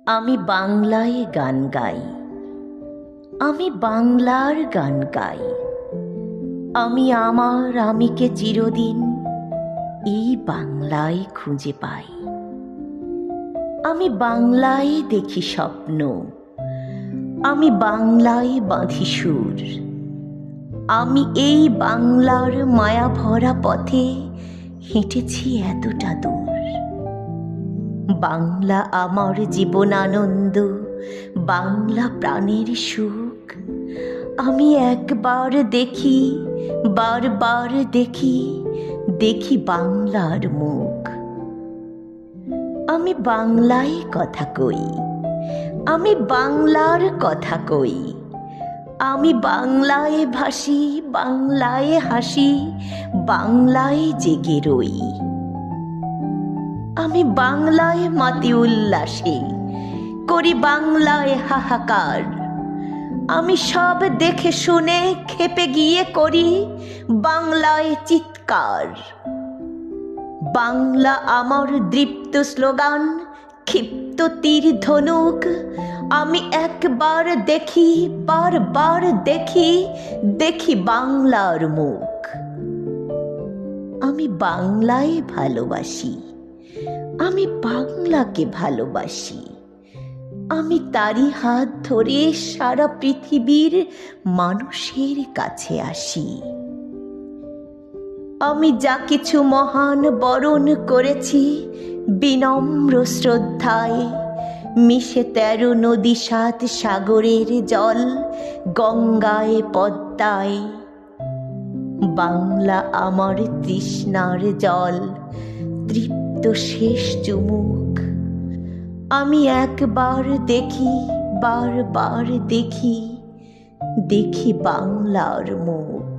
আমি বাংলায় গান গাই, আমি বাংলার গান গাই। আমি আমার আমিকে চিরদিন এই বাংলায় খুঁজে পাই। আমি বাংলায় দেখি স্বপ্ন, আমি বাংলায় বাঁধি সুর। আমি এই বাংলার মায়া ভরা পথে হেঁটেছি এতটা দূর। বাংলা আমার জীবনানন্দ, বাংলা প্রাণের সুখ। আমি একবার দেখি, বারবার দেখি, দেখি বাংলার মুখ। আমি বাংলায় কথা কই, আমি বাংলার কথা কই। আমি বাংলায় ভাসি, বাংলায় হাসি, বাংলায় জেগে রই। আমি বাংলায় মাতি উল্লাসে, করি বাংলায় হাহাকার। আমি সব দেখে শুনে খেপে গিয়ে করি বাংলায় চিৎকার। বাংলা আমার দৃপ্ত স্লোগান, ক্ষিপ্ত তীর ধনুক। আমি একবার দেখি, বারবার দেখি, দেখি বাংলার মুখ। আমি বাংলায় ভালোবাসি, আমি বাংলাকে ভালোবাসি। আমি তারই হাত ধরে সারা পৃথিবীর মানুষের কাছে আসি। আমি যা কিছু মহান বরণ করেছি বিনম্র শ্রদ্ধায়, মিশে 13 নদী 7 সাগরের জল, গঙ্গায় পদ্মায়। বাংলা আমার তৃষ্ণার জল, তৃপ্ত শেষ চুমুক। আমি একবার দেখি, বারবার দেখি, দেখি বাংলার মুখ।